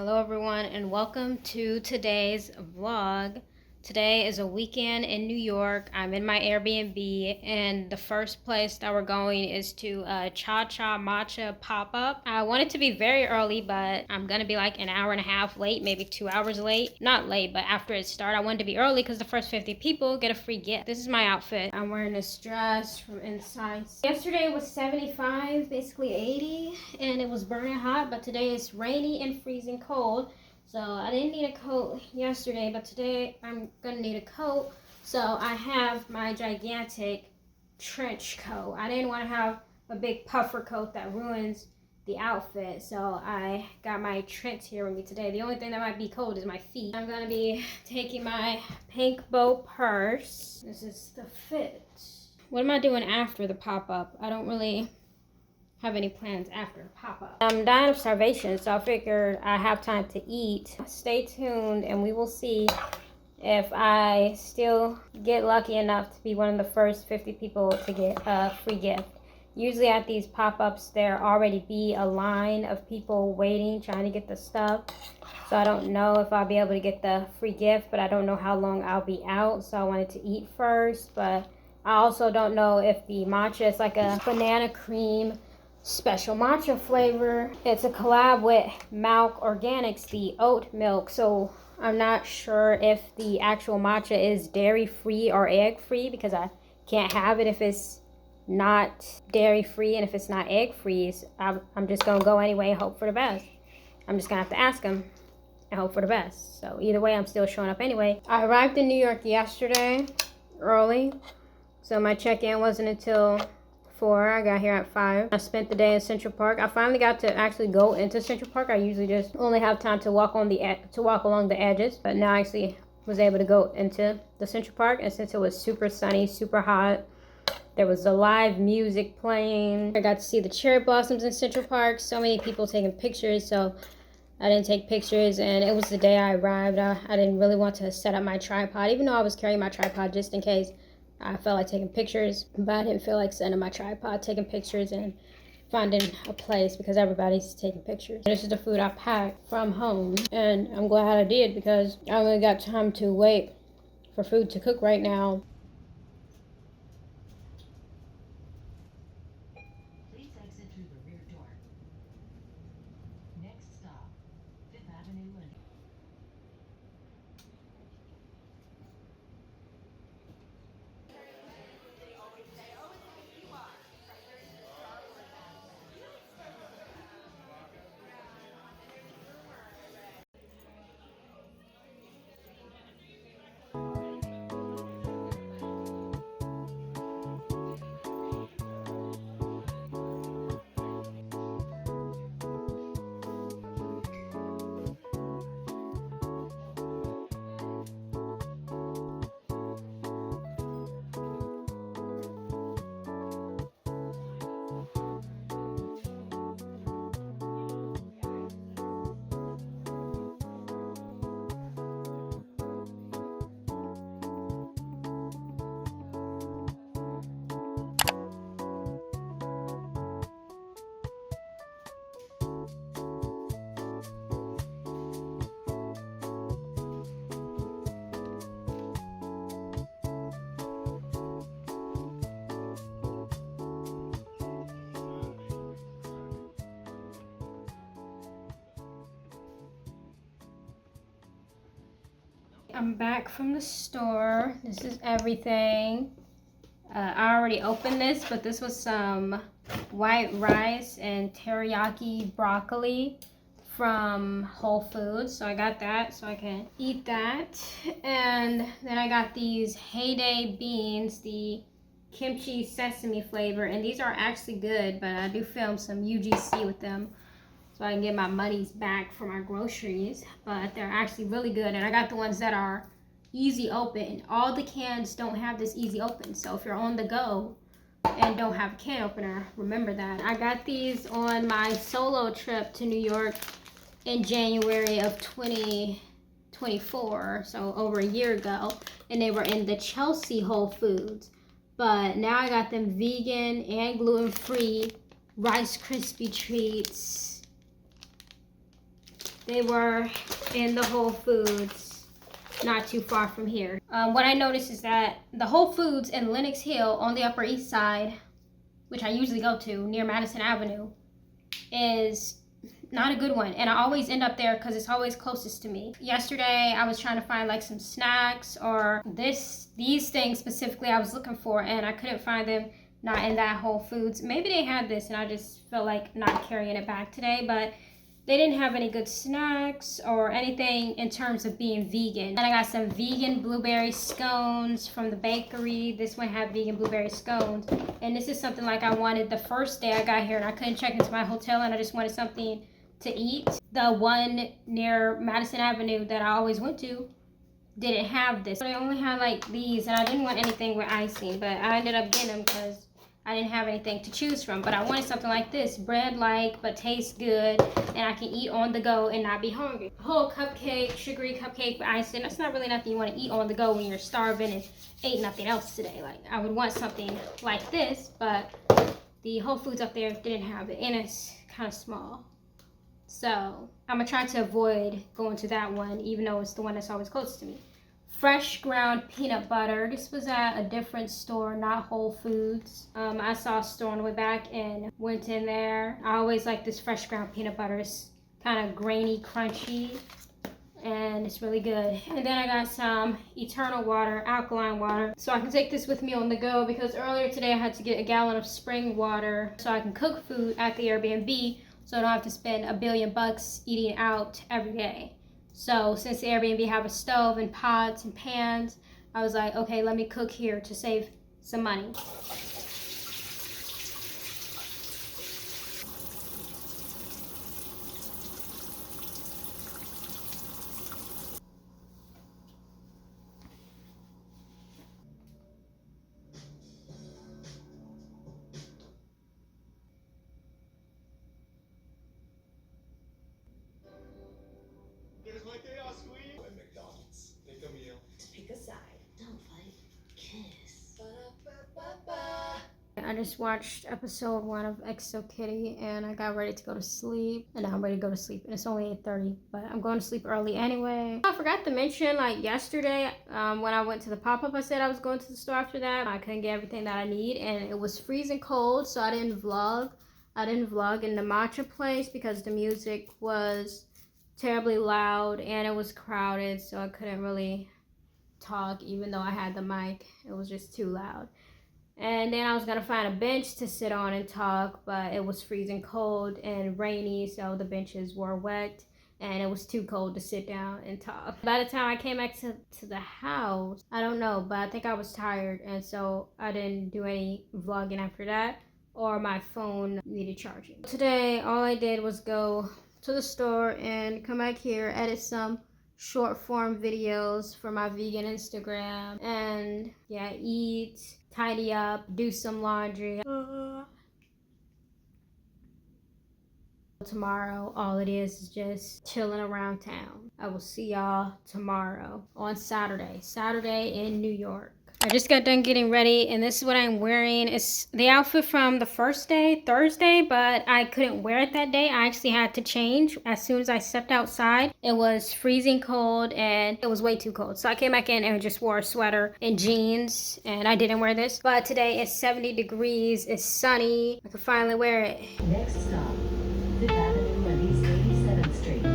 Hello everyone and welcome to today's vlog. Today is a weekend in New York. I'm in my Airbnb and the first place that we're going is to a Cha-Cha Matcha pop-up. I want it to be very early, but I'm gonna be like an hour and a half late, maybe 2 hours late. Not late, but after it starts. I wanted to be early because the first 50 people get a free gift. This is my outfit. I'm wearing this dress from inside. Yesterday was 75, basically 80, and it was burning hot, but today it's rainy and freezing cold. So I didn't need a coat yesterday, but today I'm gonna need a coat. So I have my gigantic trench coat. I didn't want to have a big puffer coat that ruins the outfit. So I got my trench here with me today. The only thing that might be cold is my feet. I'm gonna be taking my pink bow purse. This is the fit. What am I doing after the pop-up? I don't really have any plans after the pop-up. I'm dying of starvation, so I figured I have time to eat. Stay tuned and we will see if I still get lucky enough to be one of the first 50 people to get a free gift. Usually at these pop-ups there already be a line of people waiting, trying to get the stuff. So I don't know if I'll be able to get the free gift, but I don't know how long I'll be out, so I wanted to eat first. But I also don't know if the matcha is like a banana cream special matcha flavor. It's a collab with Milk Organics, the oat milk. So I'm not sure if the actual matcha is dairy free or egg free, because I can't have it if it's not dairy free, and if it's not egg free, I'm just gonna go anyway and hope for the best. I'm just gonna have to ask them and hope for the best. So either way, I'm still showing up anyway. I arrived in New York yesterday early, so my check-in wasn't until 4. I got here at 5. I spent the day in Central Park. I finally got to actually go into Central Park. I usually just only have time to walk along the edges, but now I actually was able to go into the Central Park. And since it was super sunny, super hot, there was a live music playing. I got to see the cherry blossoms in Central Park. So many people taking pictures, so I didn't take pictures, and it was the day I arrived. I didn't really want to set up my tripod, even though I was carrying my tripod just in case I felt like taking pictures, but I didn't feel like setting my tripod, taking pictures, and finding a place because everybody's taking pictures. This is the food I packed from home, and I'm glad I did because I only got time to wait for food to cook right now. Please exit through the rear door. Next stop, Fifth Avenue and I'm back from the store. This is everything. I already opened this, but this was some white rice and teriyaki broccoli from Whole Foods. So I got that so I can eat that. And then I got these Heyday beans, the kimchi sesame flavor. And these are actually good, but I do film some UGC with them, so I can get my monies back for my groceries. But they're actually really good, and I got the ones that are easy open. All the cans don't have this easy open, so if you're on the go and don't have a can opener, remember that. I got these on my solo trip to New York in January of 2024, so over a year ago, and they were in the Chelsea Whole Foods. But now I got them vegan and gluten-free Rice Krispie treats. They were in the Whole Foods not too far from here. What I noticed is that the Whole Foods in Lenox Hill on the Upper East Side, which I usually go to near Madison Avenue, is not a good one, and I always end up there because it's always closest to me. Yesterday I was trying to find like some snacks or these things specifically I was looking for, and I couldn't find them, not in that Whole Foods. Maybe they had this and I just felt like not carrying it back today, but they didn't have any good snacks or anything in terms of being vegan. And I got some vegan blueberry scones from the bakery. This one had vegan blueberry scones. And this is something like I wanted the first day I got here, and I couldn't check into my hotel, and I just wanted something to eat. The one near Madison Avenue that I always went to didn't have this. They only had like these, and I didn't want anything with icing, but I ended up getting them because I didn't have anything to choose from. But I wanted something like this, bread-like but tastes good, and I can eat on the go and not be hungry. Whole cupcake, sugary cupcake with icing, that's not really nothing you want to eat on the go when you're starving and ate nothing else today. Like, I would want something like this, but the Whole Foods up there didn't have it, and it's kind of small. So I'm gonna try to avoid going to that one, even though it's the one that's always close to me. Fresh ground peanut butter. This was at a different store, not Whole Foods. I saw a store on the way back and went in there. I always like this fresh ground peanut butter. It's kind of grainy, crunchy, and it's really good. And then I got some Eternal water, alkaline water, so I can take this with me on the go, because earlier today I had to get a gallon of spring water so I can cook food at the Airbnb, so I don't have to spend $1 billion eating out every day. So since the Airbnb have a stove and pots and pans, I was like, okay, let me cook here to save some money. There's my chaos queen. At McDonald's. Pick a meal. Pick a side. Don't fight. Kiss. Ba-da-ba-ba-ba. I just watched episode 1 of XO Kitty, and I got ready to go to sleep, and now I'm ready to go to sleep, and it's only 8:30, but I'm going to sleep early anyway. I forgot to mention, like yesterday, when I went to the pop-up, I said I was going to the store after that. I couldn't get everything that I need, and it was freezing cold, so I didn't vlog. I didn't vlog in the matcha place because the music was terribly loud and it was crowded, so I couldn't really talk even though I had the mic. It was just too loud. And then I was gonna find a bench to sit on and talk, but it was freezing cold and rainy, so the benches were wet and it was too cold to sit down and talk. By the time I came back to the house, I don't know, but I think I was tired, and so I didn't do any vlogging after that, or my phone needed charging. Today, all I did was go to the store and come back here, edit some short form videos for my vegan Instagram, and yeah, eat, tidy up, do some laundry. Tomorrow, all it is just chilling around town. I will see y'all tomorrow on Saturday in New York. I just got done getting ready, and this is what I'm wearing. It's the outfit from the first day, Thursday, but I couldn't wear it that day. I actually had to change as soon as I stepped outside. It was freezing cold, and it was way too cold. So I came back in and just wore a sweater and jeans, and I didn't wear this. But today it's 70 degrees, it's sunny. I could finally wear it. Next stop, Fifth Avenue and East 87th Street.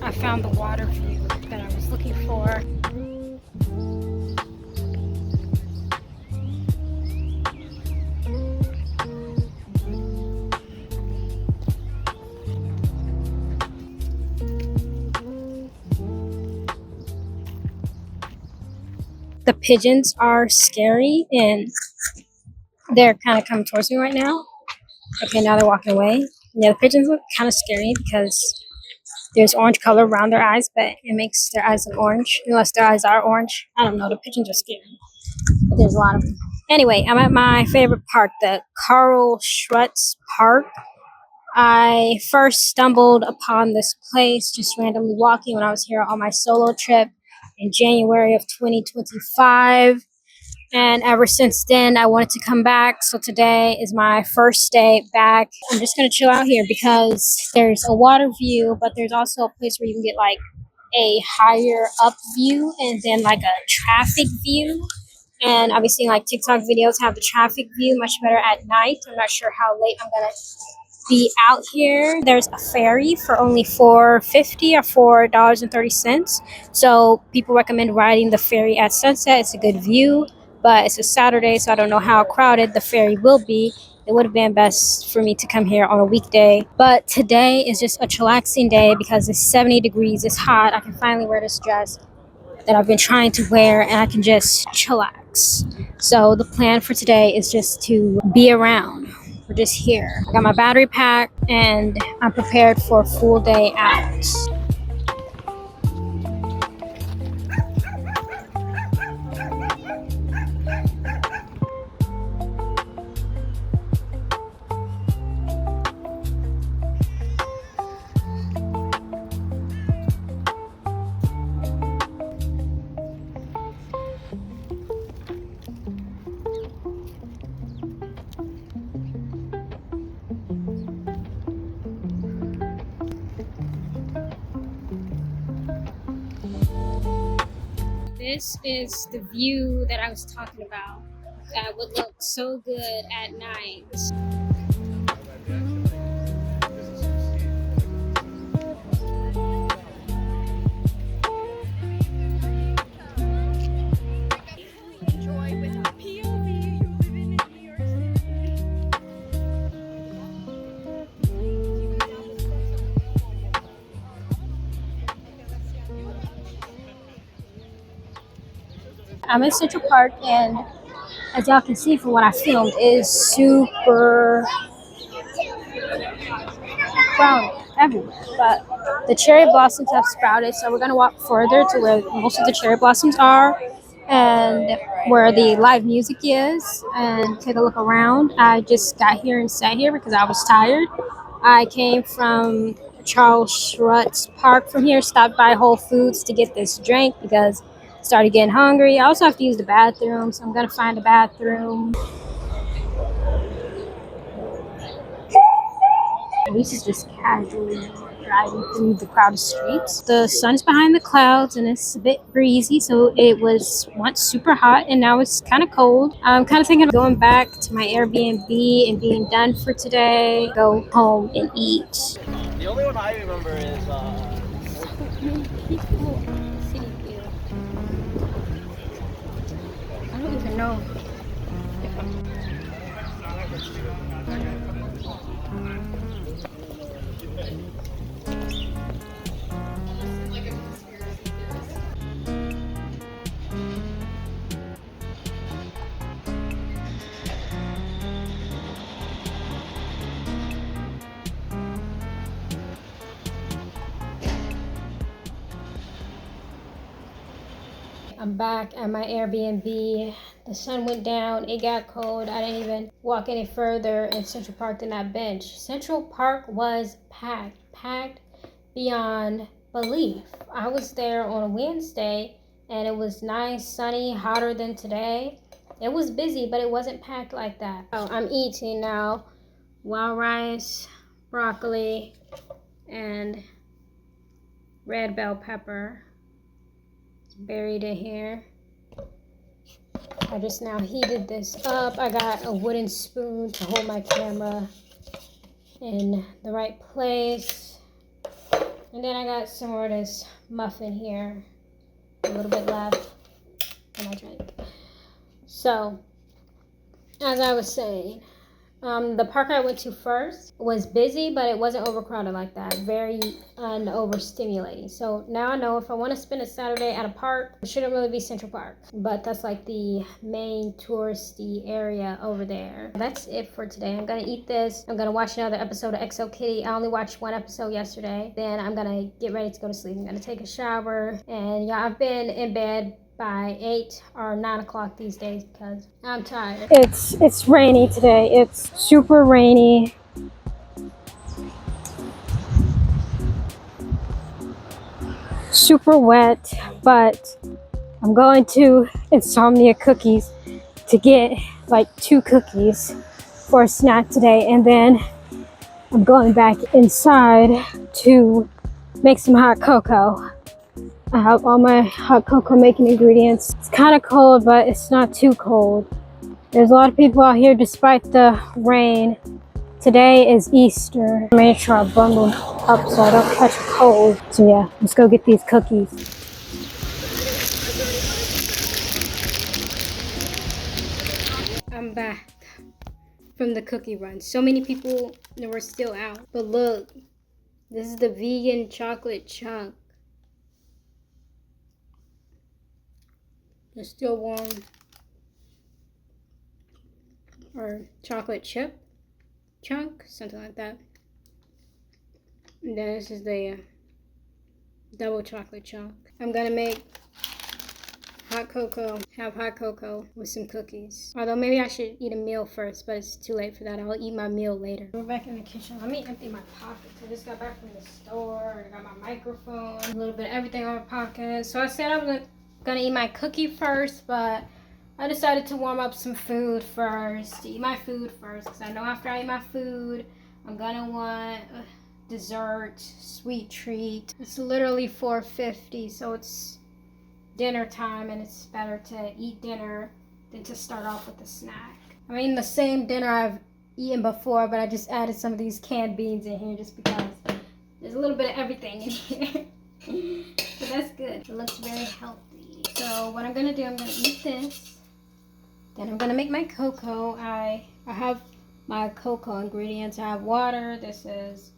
I found the water view that I was looking for. The pigeons are scary, and they're kind of coming towards me right now. Okay, now they're walking away. Yeah, the pigeons look kind of scary because there's orange color around their eyes, but it makes their eyes look orange, unless their eyes are orange. I don't know. The pigeons are scary, but there's a lot of them. Anyway, I'm at my favorite park, the Carl Schurz Park. I first stumbled upon this place just randomly walking when I was here on my solo trip in January of 2025. And ever since then, I wanted to come back. So today is my first day back. I'm just going to chill out here because there's a water view, but there's also a place where you can get like a higher up view and then like a traffic view. And obviously, like TikTok videos have the traffic view much better at night. I'm not sure how late I'm going to be out here. There's a ferry for only $4.50 or $4.30. So people recommend riding the ferry at sunset. It's a good view, but it's a Saturday, so I don't know how crowded the ferry will be. It would have been best for me to come here on a weekday. But today is just a chillaxing day because it's 70 degrees. It's hot. I can finally wear this dress that I've been trying to wear and I can just chillax. So the plan for today is just to be around. We're just here. I got my battery pack and I'm prepared for a full day out. This is the view that I was talking about that would look so good at night. I'm in Central Park and as y'all can see from what I filmed, it is super crowded everywhere. But the cherry blossoms have sprouted, so we're gonna walk further to where most of the cherry blossoms are and where the live music is and take a look around. I just got here and sat here because I was tired. I came from Charles Schurz Park from here, stopped by Whole Foods to get this drink because I started getting hungry. I also have to use the bathroom, so I'm gonna find a bathroom. This is just casually driving through the crowded streets. The sun's behind the clouds and it's a bit breezy, so it was once super hot and now it's kind of cold. I'm kind of thinking of going back to my Airbnb and being done for today, go home and eat. The only one I remember is City view. I don't even know. I'm back at my Airbnb. The sun went down, it got cold. I didn't even walk any further in Central Park than that bench. Central Park was packed beyond belief. I was there on a Wednesday and it was nice, sunny, hotter than today. It was busy, but it wasn't packed like that. Oh, I'm eating now. Wild rice, broccoli, and red bell pepper. Buried in here. I just now heated this up. I got a wooden spoon to hold my camera in the right place. And then I got some more of this muffin here. A little bit left in my drink. So, as I was saying, The park I went to first was busy, but it wasn't overcrowded like that. Very overstimulating. So now I know if I want to spend a Saturday at a park, it shouldn't really be Central Park. But that's like the main touristy area over there. That's it for today. I'm gonna eat this. I'm gonna watch another episode of XO Kitty. I only watched one episode yesterday. Then I'm gonna get ready to go to sleep. I'm gonna take a shower. And yeah, I've been in bed by 8 or 9 o'clock these days because I'm tired. It's rainy today. It's super rainy. Super wet, but I'm going to Insomnia Cookies to get like 2 cookies for a snack today, and then I'm going back inside to make some hot cocoa. I have all my hot cocoa making ingredients. It's kind of cold, but it's not too cold. There's a lot of people out here despite the rain. Today is Easter. I'm make sure I bundle up so I don't catch a cold. So yeah, let's go get these cookies. I'm back from the cookie run. So many people that were still out. But look, this is the vegan chocolate chunk. It's still warm. Or chocolate chip chunk, something like that. And then this is the double chocolate chunk. I'm gonna make hot cocoa, have hot cocoa with some cookies. Although maybe I should eat a meal first, but it's too late for that. I'll eat my meal later. We're back in the kitchen. Let me empty my pockets. I just got back from the store. I got my microphone, a little bit of everything on my pocket. So I said I was gonna eat my cookie first, but I decided to warm up some food first, eat my food first, because I know after I eat my food, I'm gonna want a dessert, sweet treat. It's literally 4:50, so it's dinner time, and it's better to eat dinner than to start off with a snack. I mean, the same dinner I've eaten before, but I just added some of these canned beans in here just because there's a little bit of everything in here. But that's good. It looks very healthy. So what I'm gonna do, I'm gonna eat this. Then I'm gonna make my cocoa. I have my cocoa ingredients. I have water. This is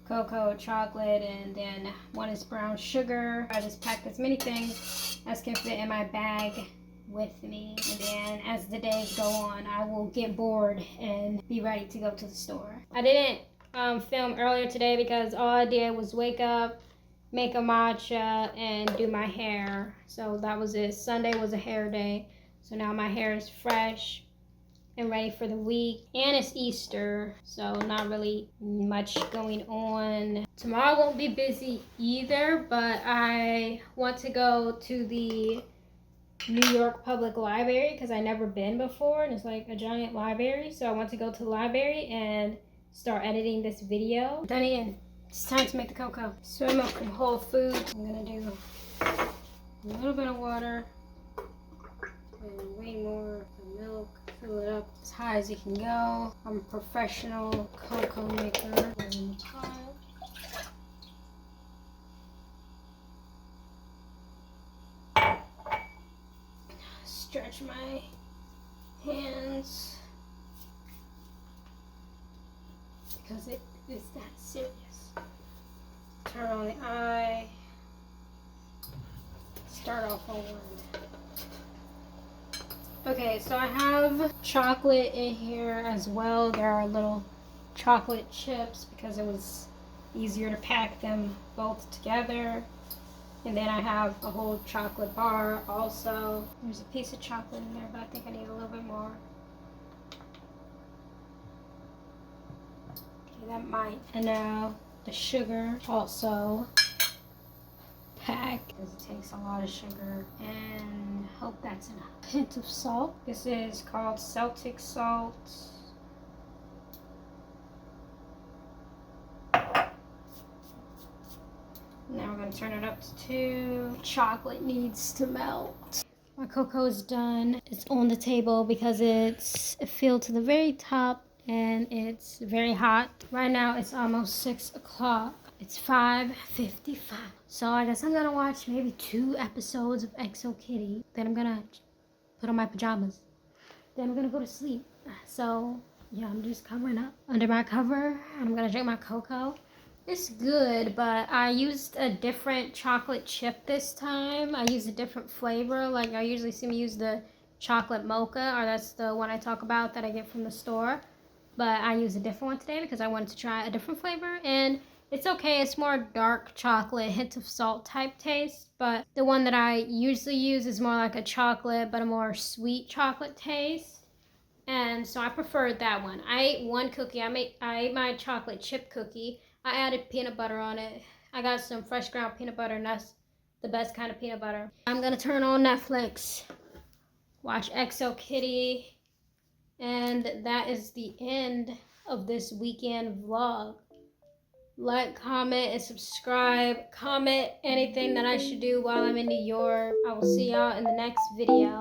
cocoa, chocolate, and then one is brown sugar. I just packed as many things as can fit in my bag with me. And then as the days go on, I will get bored and be ready to go to the store. I didn't film earlier today because all I did was wake up, make a matcha, and do my hair. So that was it. Sunday was a hair day. So now my hair is fresh and ready for the week. And it's Easter, so not really much going on. Tomorrow won't be busy either, but I want to go to the New York Public Library because I've never been before, and it's like a giant library. So I want to go to the library and start editing this video. Done in. It's time to make the cocoa. Soy milk from Whole Foods. I'm gonna do a little bit of water and way more milk. Fill it up as high as it can go. I'm a professional cocoa maker. Stretch my hands because it is that serious. Turn on the eye. Start off on one. Okay, so I have chocolate in here as well. There are little chocolate chips because it was easier to pack them both together. And then I have a whole chocolate bar also. There's a piece of chocolate in there, but I think I need a little bit more. Okay, that might. And now the sugar also pack because it takes a lot of sugar, and hope that's enough. A hint of salt. This is called Celtic salt. Now we're going to turn it up to 2. Chocolate needs to melt. My cocoa is done. It's on the table because it's filled to the very top and it's very hot. Right now it's almost 6 o'clock. It's 5:55. So I guess I'm gonna watch maybe 2 episodes of XO Kitty. Then I'm gonna put on my pajamas. Then I'm gonna go to sleep. So Yeah, I'm just covering up under my cover. I'm gonna drink my cocoa. It's good, but I used a different chocolate chip this time. I used a different flavor. Like I usually see me use the chocolate mocha, or that's the one I talk about that I get from the store. But I used a different one today because I wanted to try a different flavor, and it's okay. It's more dark chocolate, hint of salt type taste. But the one that I usually use is more like a chocolate, but a more sweet chocolate taste. And so I preferred that one. I ate one cookie. I ate my chocolate chip cookie. I added peanut butter on it. I got some fresh ground peanut butter, and that's the best kind of peanut butter. I'm gonna turn on Netflix, watch XO Kitty, and that is the end of this weekend vlog. Like, comment, and subscribe. Comment anything that I should do while I'm in New York. I will see y'all in the next video.